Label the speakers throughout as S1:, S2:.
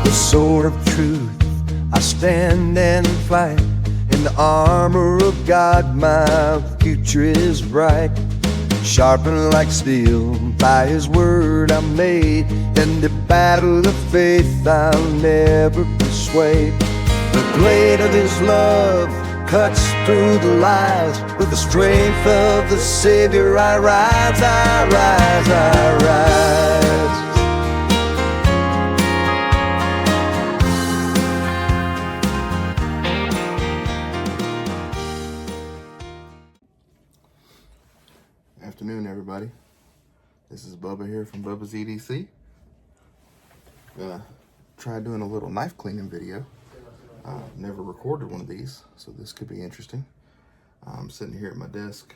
S1: the sword of truth, I stand and fight. In the armor of God, my future is bright. Sharpened like steel, by His word I'm made. In the battle of faith I'll never be swayed. The blade of His love cuts through the lies. With the strength of the Savior I rise, I rise, I rise.
S2: Afternoon, everybody. This is Bubba here from Bubba's EDC. Gonna try doing a little knife cleaning video. Never recorded one of these, so this could be interesting. I'm sitting here at my desk.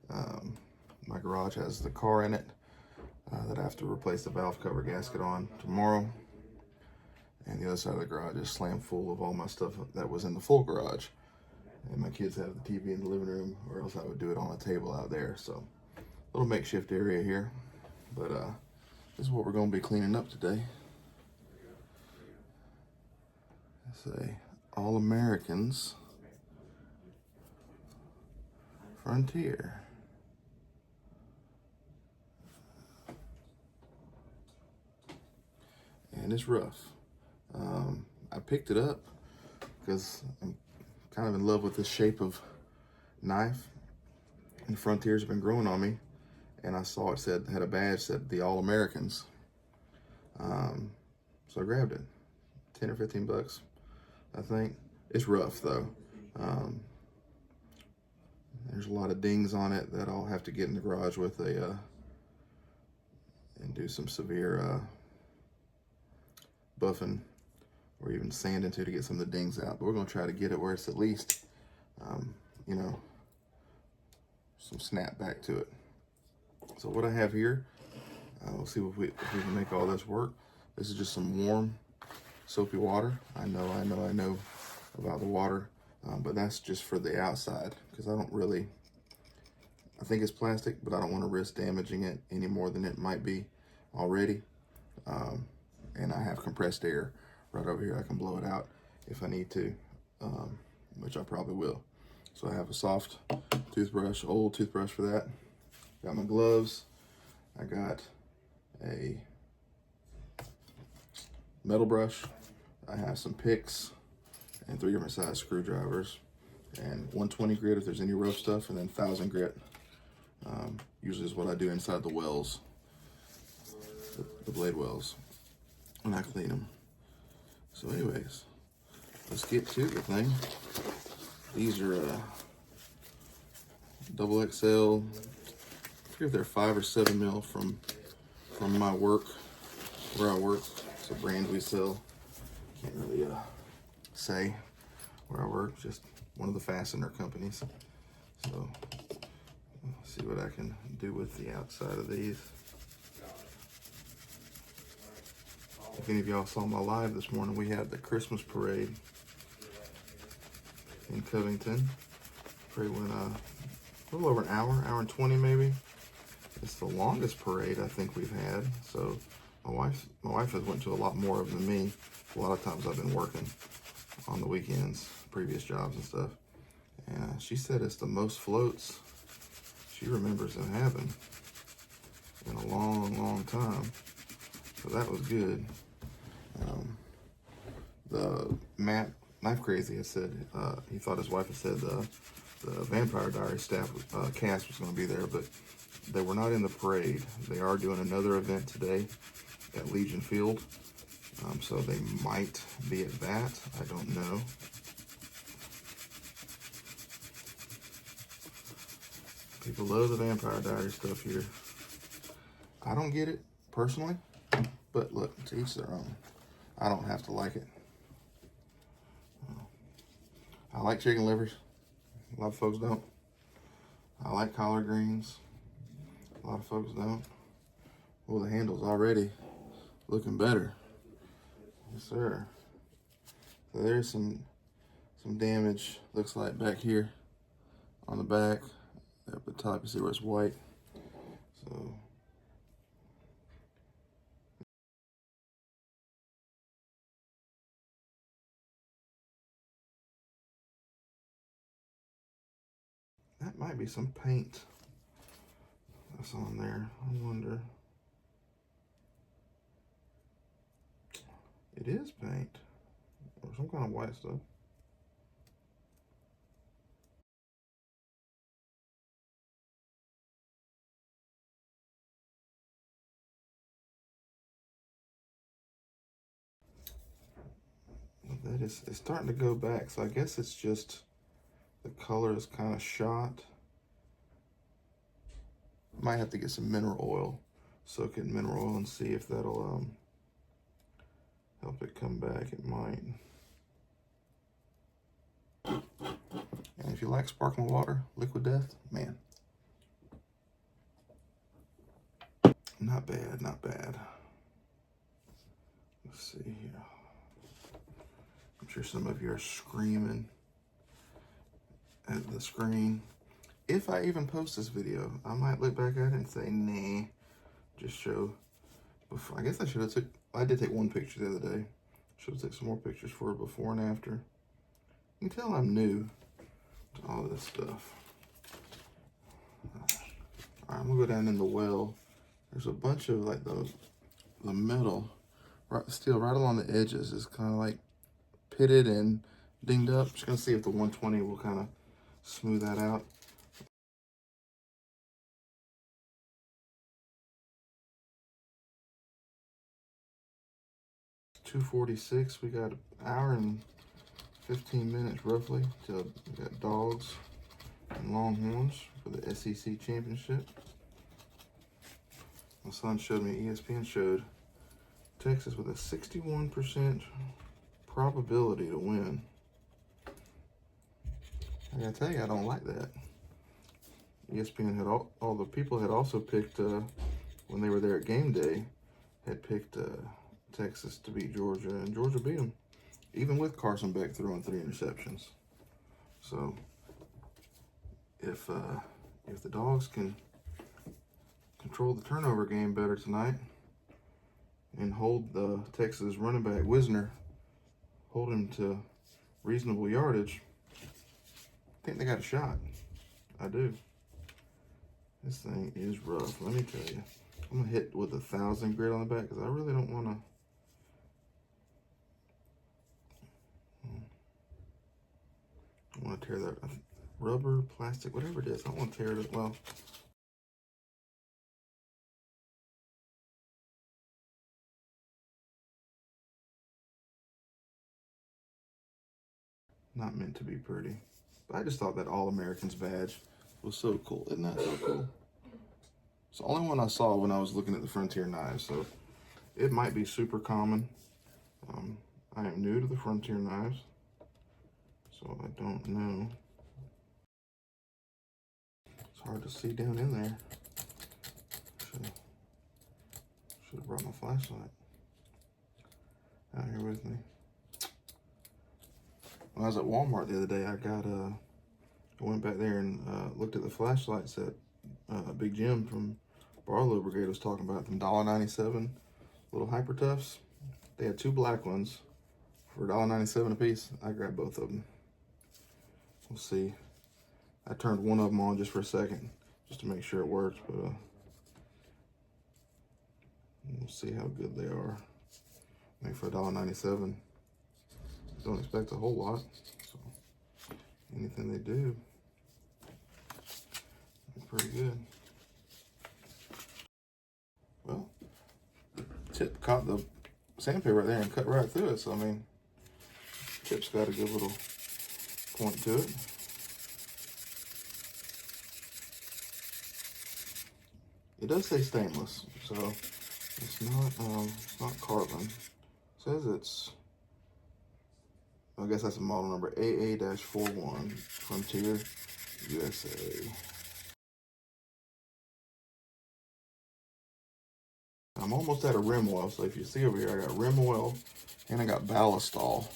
S2: My garage has the car in it that I have to replace the valve cover gasket on tomorrow. And the other side of the garage is slammed full of all my stuff that was in the full garage. And my kids have the TV in the living room, or else I would do it on a table out there. So, a little makeshift area here. But this is what we're going to be cleaning up today. It's a All Americans Frontier. And it's rough. I picked it up because I'm kind of in love with this shape of knife, and Frontiers have been growing on me, and I saw it had a badge said the All Americans, so I grabbed it. 10 or 15 bucks, I think. It's rough though. There's a lot of dings on it that I'll have to get in the garage with and do some severe buffing or even sand into to get some of the dings out. But we're going to try to get it where it's at least, you know, some snap back to it. So what I have here, we'll see if we can make all this work. This is just some warm, soapy water. I know about the water, but that's just for the outside because I think it's plastic, but I don't want to risk damaging it any more than it might be already. And I have compressed air right over here. I can blow it out if I need to, which I probably will. So I have a soft toothbrush, old toothbrush for that. Got my gloves. I got a metal brush. I have some picks and 3 different size screwdrivers, and 120 grit if there's any rough stuff, and then 1000 grit. Usually is what I do inside the wells, the blade wells, when I clean them. So anyways, let's get to the thing. These are double XL. I forget if they're 5 or 7 mil from my work, where I work. It's a brand we sell. Can't really say where I work, just one of the fastener companies. So let's see what I can do with the outside of these. If any of y'all saw my live this morning, we had the Christmas parade in Covington. Parade went a little over an hour and 20 maybe. It's the longest parade I think we've had. So my wife has went to a lot more of them than me. A lot of times I've been working on the weekends, previous jobs and stuff. And she said it's the most floats she remembers them having in a long, long time. So that was good. The Matt Knife Crazy had said he thought his wife had said the Vampire Diaries staff cast was going to be there, but they were not in the parade. They are doing another event today at Legion Field, so they might be at that. I don't know. People love the Vampire Diaries stuff here. I don't get it personally, but look, to each their own. I don't have to like it. I like chicken livers. A lot of folks don't. I like collard greens. A lot of folks don't. Well, the handle's already looking better. Yes, sir. So there's some damage, looks like, back here on the back. At the top, you see where it's white. So might be some paint that's on there. I wonder. It is paint or some kind of white stuff. That is, it's starting to go back, so I guess it's just the color is kind of shot. Might have to get some mineral oil, soak it in mineral oil and see if that'll help it come back. It might. And if you like sparkling water, Liquid Death, man, not bad, not bad. Let's see here. I'm sure some of you are screaming at the screen. If I even post this video, I might look back at it and say, nah, just show. Before. I guess I should have I did take one picture the other day. Should have taken some more pictures for it before and after. You can tell I'm new to all this stuff. All right, I'm gonna go down in the well. There's a bunch of like the metal, steel right along the edges is kind of like pitted and dinged up. Just gonna see if the 120 will kind of smooth that out. $2:46. We got an hour and 15 minutes roughly till we got Dogs and Longhorns for the SEC championship. My son showed me, ESPN showed Texas with a 61% probability to win. I gotta tell you, I don't like that. ESPN had all the people had also picked, when they were there at game day, had picked Texas to beat Georgia, and Georgia beat them, even with Carson Beck throwing 3 interceptions. So if the Dogs can control the turnover game better tonight and hold the Texas running back Wisner, hold him to reasonable yardage, I think they got a shot. I do. This thing is rough, let me tell you. I'm gonna hit with 1,000 grit on the back because I really don't want to. I want to tear that rubber, plastic, whatever it is. I don't want to tear it. Well, not meant to be pretty. But I just thought that All-Americans badge was so cool. Isn't that so cool? It's the only one I saw when I was looking at the Frontier knives, so it might be super common. I am new to the Frontier knives, so I don't know. It's hard to see down in there. Should have brought my flashlight out here with me. When I was at Walmart the other day, I went back there and looked at the flashlights that Big Jim from Barlow Brigade was talking about, them $1.97 little Hyper Toughs. They had 2 black ones for $1.97 a piece. I grabbed both of them. We'll see. I turned one of them on just for a second, just to make sure it worked, but we'll see how good they are. I mean, for $1.97, don't expect a whole lot. So anything they do, pretty good. Well, the tip caught the sandpaper right there and cut right through it. So I mean, tip's got a good little point to it. It does say stainless, so it's not carbon. It says it's, I guess that's a model number AA-41 Frontier USA. I'm almost out of rim oil, so if you see over here, I got rim oil and I got ballistol.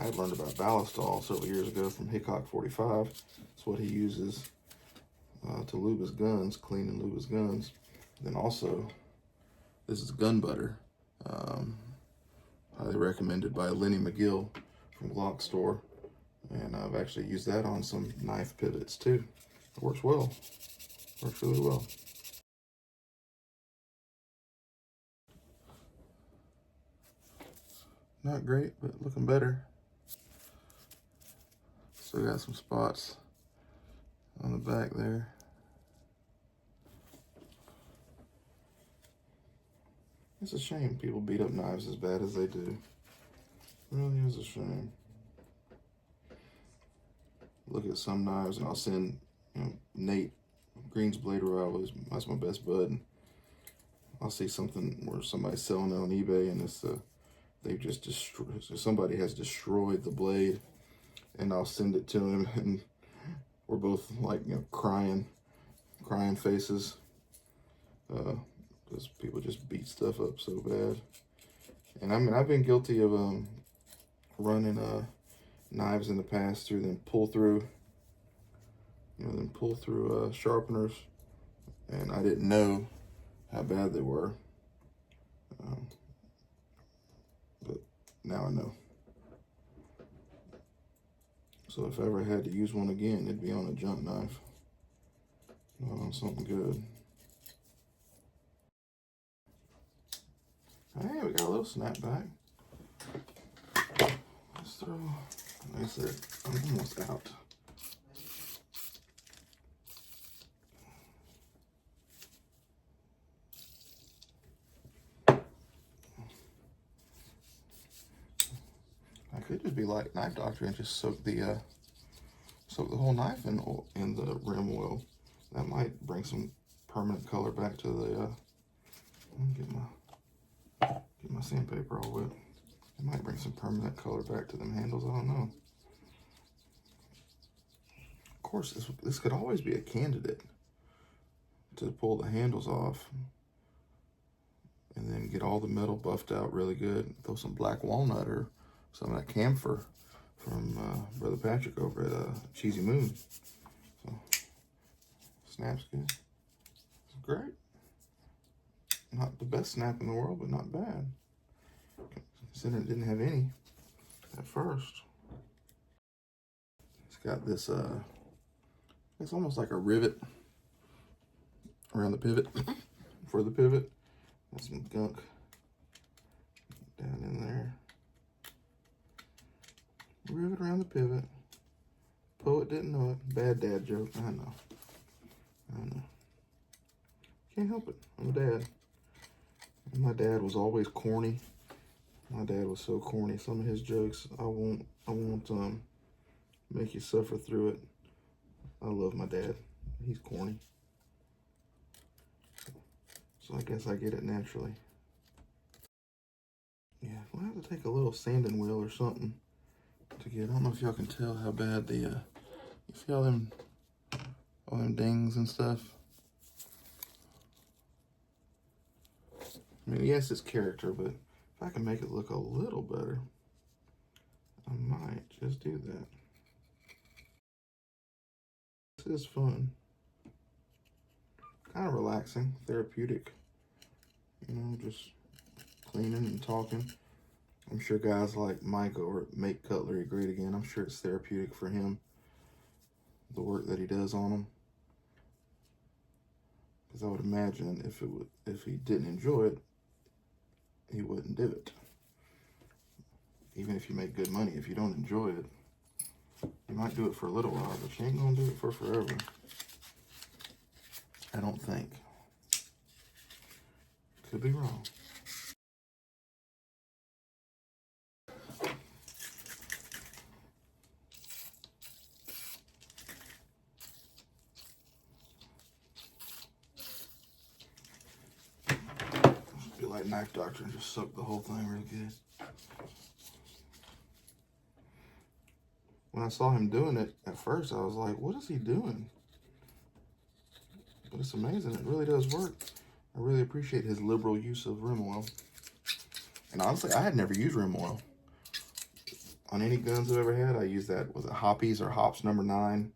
S2: I had learned about ballistol several years ago from Hickok 45. It's what he uses to lube his guns, clean and lube his guns. Then also, this is gun butter, highly recommended by Lenny McGill from Glock Store. And I've actually used that on some knife pivots too. It works well. Works really well. Not great, but looking better. Still got some spots on the back there. It's a shame people beat up knives as bad as they do. It really is a shame. Look at some knives, and I'll send, Nate Green's Blade Royale, that's my best bud. And I'll see something where somebody's selling it on eBay, and it's they've just destroyed. So somebody has destroyed the blade, and I'll send it to him, and we're both like crying faces, because people just beat stuff up so bad. And I mean, I've been guilty of running knives in the past through them pull through sharpeners, and I didn't know how bad they were, but now I know. So if I ever had to use one again, it'd be on a junk knife, not on something good. Hey, we got a little snapback. Let's throw, like I said, I'm almost out. I could just be like Knife Doctor and just soak the whole knife in the rim oil. That might bring some permanent color back to the. Let me get my sandpaper all wet. It might bring some permanent color back to them handles. I don't know. Of course, this could always be a candidate to pull the handles off and then get all the metal buffed out really good. Throw some black walnut or some of that camphor from Brother Patrick over at Cheesy Moon. So, snaps good. It's great. Not the best snap in the world, but not bad. Considering it didn't have any at first. It's got this, it's almost like a rivet around the pivot, for the pivot. Got some gunk down in there. Rivet around the pivot. Poet didn't know it. Bad dad joke. I know. Can't help it. I'm a dad. And my dad was always corny. My dad was so corny. Some of his jokes, I won't make you suffer through it. I love my dad. He's corny. So I guess I get it naturally. Yeah, we'll have to take a little sanding wheel or something to get. I don't know if y'all can tell how bad the you see all them dings and stuff. I mean, yes, it's character, but if I can make it look a little better, I might just do that. This is fun. Kind of relaxing, therapeutic. Just cleaning and talking. I'm sure guys like Mike over at Make Cutlery Great Again, I'm sure it's therapeutic for him, the work that he does on them. Because I would imagine if he didn't enjoy it, he wouldn't do it. Even if you make good money, if you don't enjoy it, you might do it for a little while, but you ain't gonna do it for forever. I don't think. Could be wrong. Be like Knife Doctor and just soak the whole thing real good. When I saw him doing it at first, I was like, what is he doing? But it's amazing. It really does work. I really appreciate his liberal use of rim oil. And honestly, I had never used rim oil. On any guns I've ever had, I used that, was it Hoppies or Hops number 9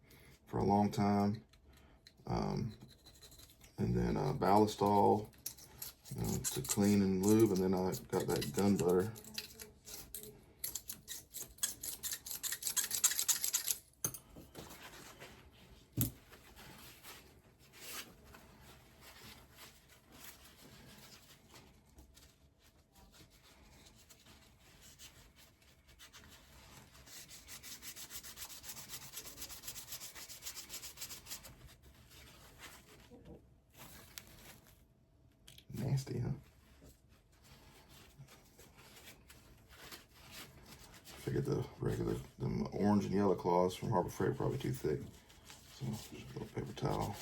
S2: for a long time. And then Ballistol to clean and lube. And then I got that gun butter. nasty, huh? Figured the regular, the orange and yellow claws from Harbor Freight are probably too thick. So just a little paper towel.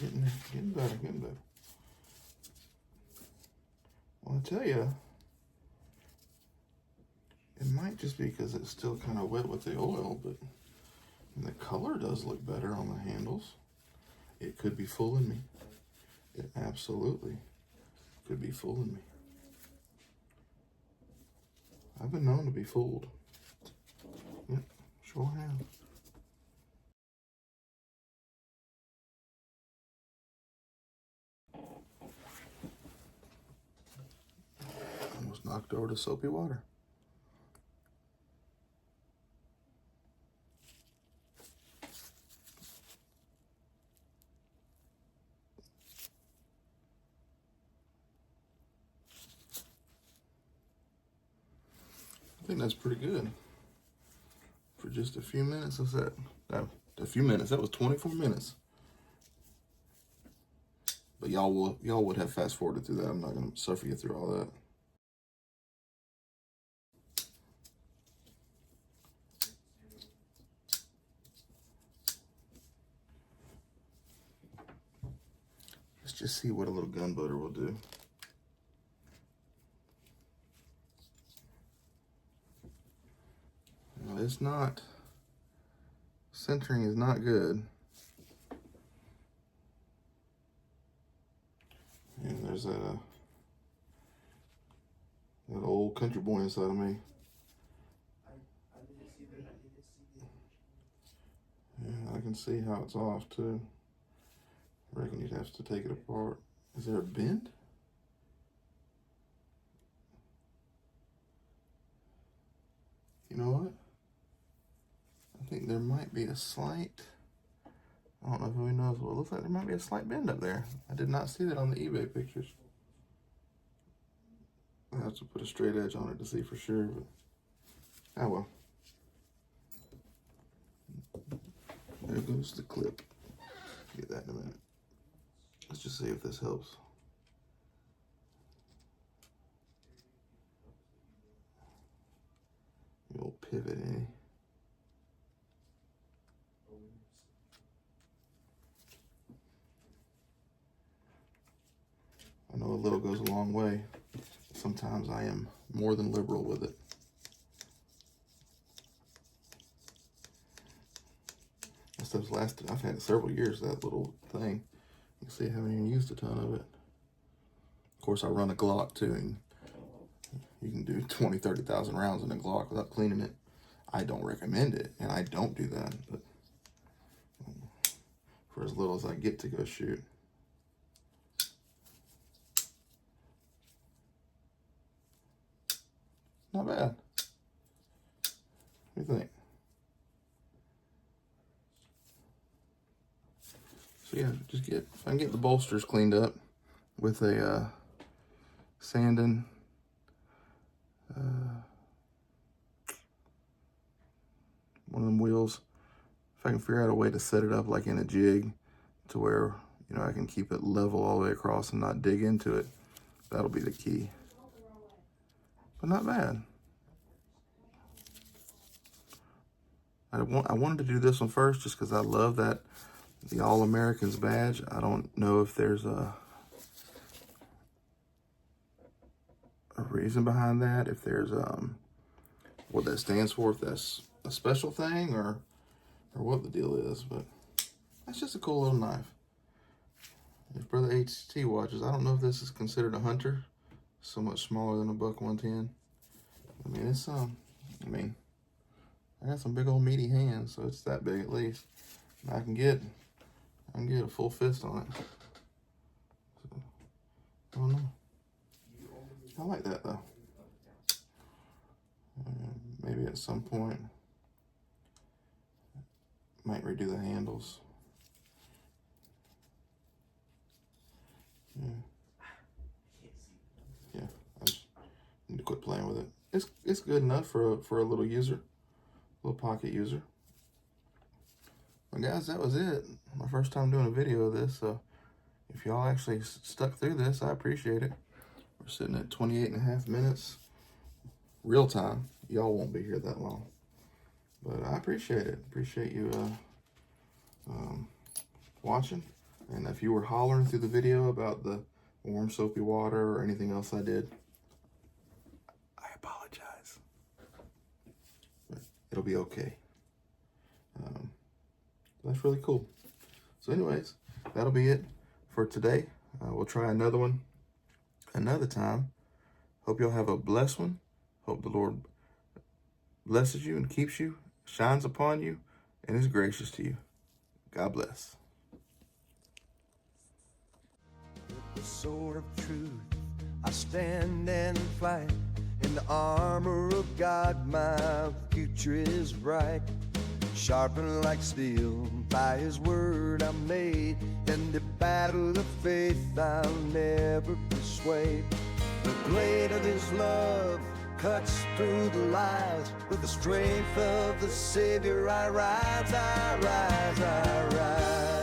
S2: Getting there, getting better, getting better. Well, I tell you, it might just be because it's still kind of wet with the oil, but the color does look better on the handles. It could be fooling me. It absolutely could be fooling me. I've been known to be fooled. Yep, sure have. Almost knocked over to soapy water. I think that's pretty good. For just a few minutes, what's that? A few minutes, that was 24 minutes. But y'all would have fast forwarded through that. I'm not gonna suffer you through all that. Let's just see what a little gun butter will do. Now, it's not, centering is not good. And there's that old country boy inside of me. Yeah, I can see how it's off too. I reckon you'd have to take it apart. Is there a bend? You know what? I think there might be a slight, I don't know if anybody knows, well, it looks like there might be a slight bend up there. I did not see that on the eBay pictures. I'll have to put a straight edge on it to see for sure, but oh well. There goes the clip. Get that in a minute. Let's just see if this helps. The old pivot, eh? I know a little goes a long way. Sometimes I am more than liberal with it. That stuff's lasted, I've had it several years, that little thing. You can see I haven't even used a ton of it. Of course, I run a Glock too, and you can do 20, 30,000 rounds in a Glock without cleaning it. I don't recommend it, and I don't do that, but for as little as I get to go shoot. Not bad. What do you think? So yeah, just if I can get the bolsters cleaned up with a sanding one of them wheels. If I can figure out a way to set it up like in a jig to where, you know, I can keep it level all the way across and not dig into it, that'll be the key. But not bad. I wanted to do this one first just because I love that, the All-Americans badge. I don't know if there's a reason behind that, if there's what that stands for, if that's a special thing or what the deal is, but that's just a cool little knife. If Brother HT watches, I don't know if this is considered a hunter, so much smaller than a buck 110. I mean, it's I got some big old meaty hands, so it's that big at least. And I can get a full fist on it. So, I don't know. I like that though. Maybe at some point, might redo the handles. Yeah, I just need to quit playing with it. it's good enough for a little user, little pocket user. Well, guys, that was it. My first time doing a video of this, so if y'all actually stuck through this, I appreciate it. We're sitting at 28.5 minutes, real time. Y'all won't be here that long, but I appreciate it. Appreciate you watching. And if you were hollering through the video about the warm soapy water or anything else I did, I apologize. But it'll be okay. That's really cool. So anyways, that'll be it for today. We'll try another one another time. Hope y'all have a blessed one. Hope the Lord blesses you and keeps you, shines upon you, and is gracious to you. God bless.
S1: With the sword of truth, I stand and fight. In the armor of God, my future is bright. Sharpened like steel, by His word I'm made. In the battle of faith I'll never persuade. The blade of His love cuts through the lies. With the strength of the Savior I rise, I rise, I rise.